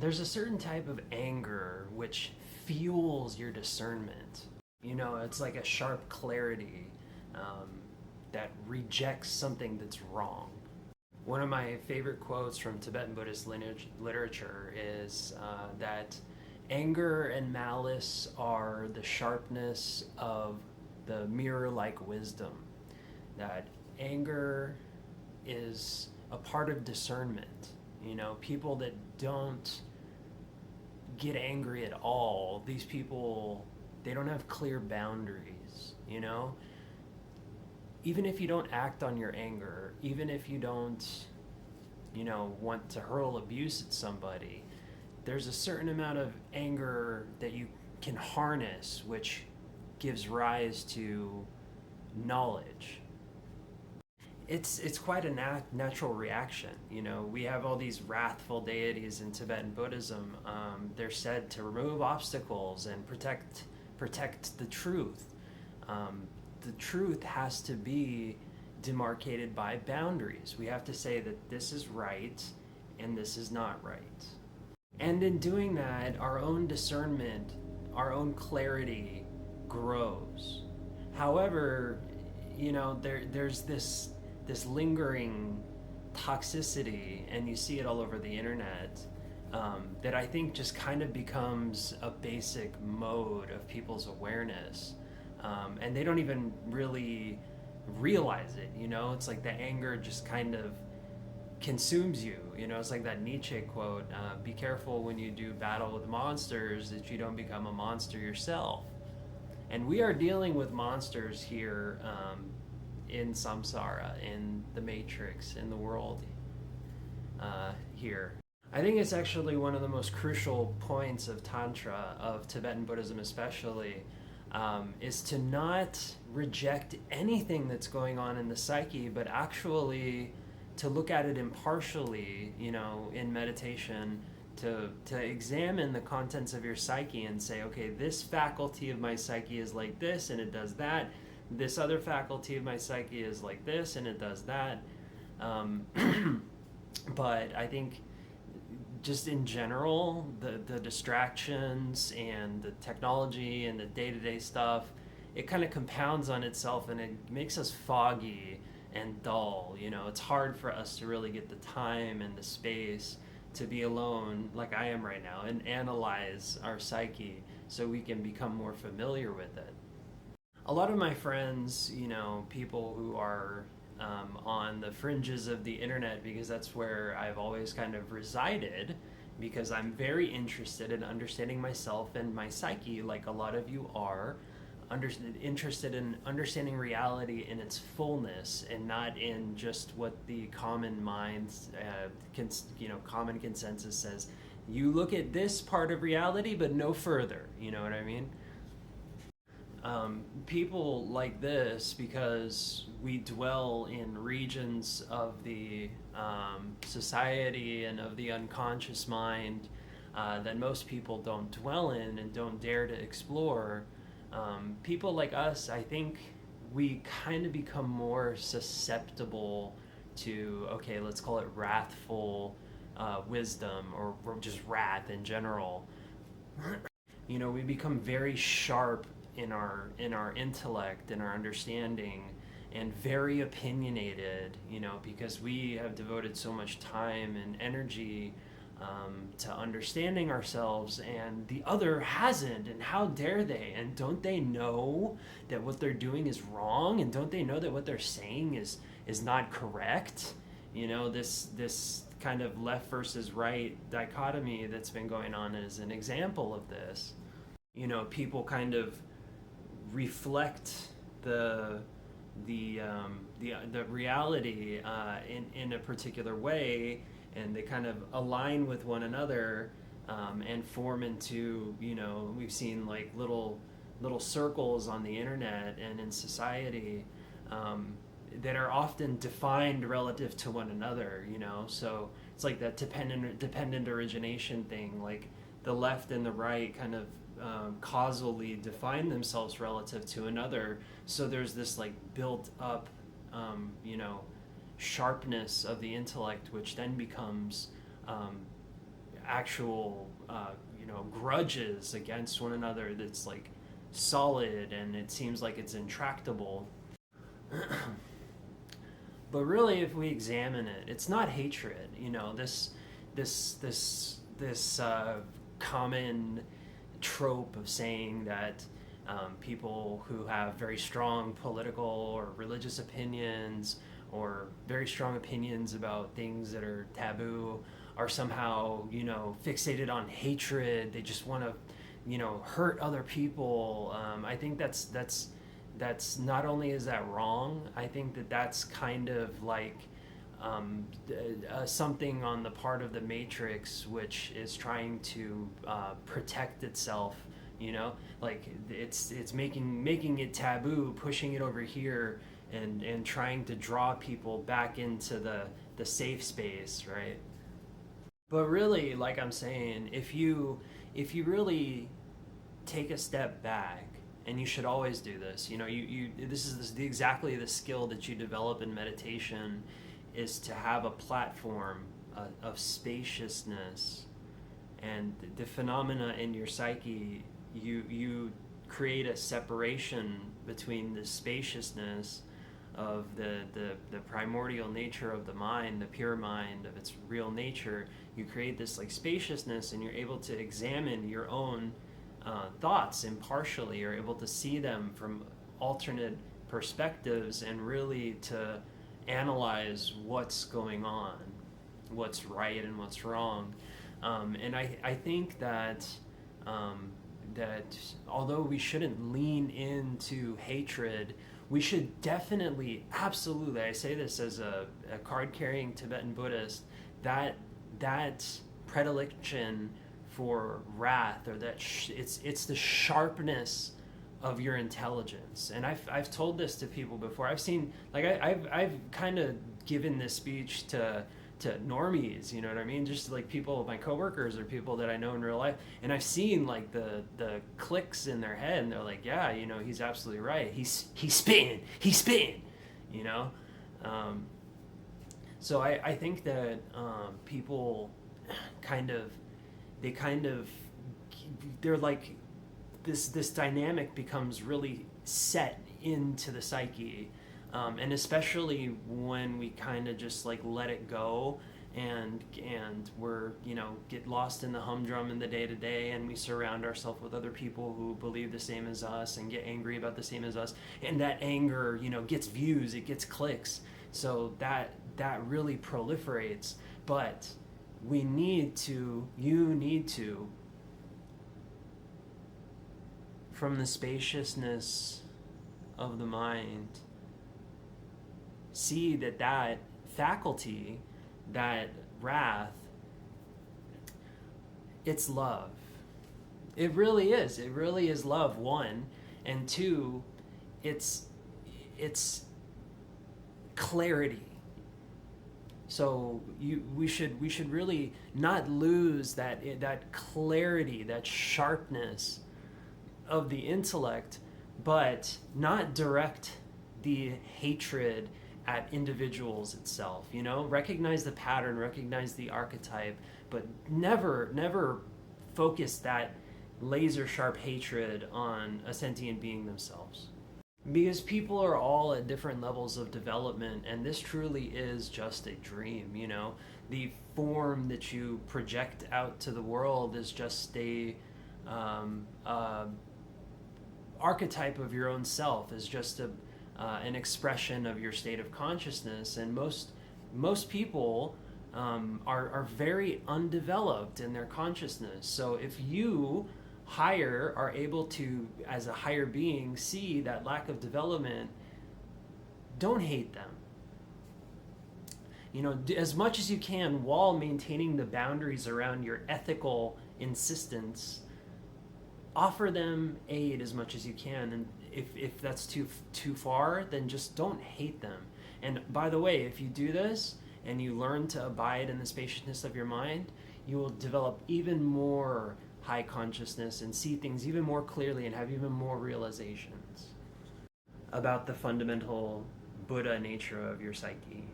there's a certain type of anger which fuels your discernment. You know, it's like a sharp clarity um, that rejects something that's wrong. One of my favorite quotes from Tibetan Buddhist literature is that anger and malice are the sharpness of the mirror-like wisdom. That anger is a part of discernment. You know, people that don't get angry at all, these people, they don't have clear boundaries, you know? Even if you don't act on your anger, even if you don't, you know, want to hurl abuse at somebody, there's a certain amount of anger that you can harness, which gives rise to knowledge. It's quite a natural reaction. You know, we have all these wrathful deities in Tibetan Buddhism. They're said to remove obstacles and protect the truth. The truth has to be demarcated by boundaries. We have to say that this is right and this is not right. And in doing that, our own discernment, our own clarity grows. However, you know, there's this lingering toxicity, and you see it all over the internet, that I think just kind of becomes a basic mode of people's awareness. And they don't even really realize it, you know? It's like the anger just kind of consumes you, you know? It's like that Nietzsche quote, be careful when you do battle with monsters that you don't become a monster yourself. And we are dealing with monsters here in samsara, in the matrix, in the world here. I think it's actually one of the most crucial points of Tantra, of Tibetan Buddhism especially, is to not reject anything that's going on in the psyche, but actually to look at it impartially, you know, in meditation, to examine the contents of your psyche and say, okay, this faculty of my psyche is like this and it does that. This other faculty of my psyche is like this and it does that. But I think just in general, the distractions and the technology and the day-to-day stuff, it kind of compounds on itself and it makes us foggy and dull. You know, it's hard for us to really get the time and the space to be alone like I am right now and analyze our psyche so we can become more familiar with it. A lot of my friends, you know, people who are on the fringes of the internet, because that's where I've always kind of resided, because I'm very interested in understanding myself and my psyche, like a lot of you are, interested in understanding reality in its fullness and not in just what the common mind, common consensus says. You look at this part of reality, but no further. You know what I mean? People like this, because we dwell in regions of the society and of the unconscious mind that most people don't dwell in and don't dare to explore. People like us, I think we kind of become more susceptible to, okay, let's call it wrathful wisdom, or just wrath in general. You know, we become very sharp in our intellect and our understanding, and very opinionated, you know, because we have devoted so much time and energy to understanding ourselves, and the other hasn't, and how dare they, and don't they know that what they're doing is wrong, and don't they know that what they're saying is not correct? You know, this kind of left versus right dichotomy that's been going on is an example of this. You know, people kind of reflect the reality in a particular way, and they kind of align with one another and form into, you know, we've seen like little circles on the internet and in society that are often defined relative to one another, you know. So it's like that dependent origination thing, like the left and the right kind of causally define themselves relative to another. So there's this like built up, you know, sharpness of the intellect, which then becomes actual grudges against one another that's like solid, and it seems like it's intractable. But really, if we examine it, it's not hatred. This common trope of saying that people who have very strong political or religious opinions, or very strong opinions about things that are taboo, are somehow fixated on hatred. They just want to hurt other people. I think that's not only is that wrong, I think that's kind of like something on the part of the Matrix, which is trying to protect itself. Like it's making it taboo, pushing it over here, and trying to draw people back into the safe space, right? But really, like I'm saying, if you really take a step back, and you should always do this. This is exactly the skill that you develop in meditation, is to have a platform of spaciousness, and the phenomena in your psyche. You create a separation between the spaciousness of the primordial nature of the mind, the pure mind of its real nature. You create this like spaciousness, and you're able to examine your own thoughts impartially. You're able to see them from alternate perspectives, and really to analyze what's going on, what's right and what's wrong. And I think that although we shouldn't lean into hatred, we should definitely, absolutely, I say this as a card-carrying Tibetan Buddhist, that predilection for wrath, or that it's the sharpness of your intelligence. And I've told this to people before. I've seen, like, I've kind of given this speech to normies, you know what I mean? Just like people, my coworkers, or people that I know in real life, and I've seen like the clicks in their head, and they're like, yeah, he's absolutely right. He's spitting, So I think that people they're like, this dynamic becomes really set into the psyche, and especially when we kind of just like let it go, and we're get lost in the humdrum in the day-to-day, and we surround ourselves with other people who believe the same as us and get angry about the same as us, and that anger gets views, it gets clicks, so that really proliferates. But you need to, from the spaciousness of the mind, see that faculty, that wrath, it's love. It really is love, one, and two, it's clarity. So we should really not lose that clarity, that sharpness of the intellect, but not direct the hatred at individuals itself. Recognize the pattern, recognize the archetype, but never focus that laser sharp hatred on a sentient being themselves. Because people are all at different levels of development, and this truly is just a dream. The form that you project out to the world is just a archetype of your own self, is just an expression of your state of consciousness. And most people are very undeveloped in their consciousness. So if you higher are able to, as a higher being, see that lack of development, don't hate them. As much as you can, while maintaining the boundaries around your ethical insistence, offer them aid as much as you can. And if that's too far, then just don't hate them. And by the way, if you do this and you learn to abide in the spaciousness of your mind, you will develop even more high consciousness and see things even more clearly and have even more realizations about the fundamental Buddha nature of your psyche.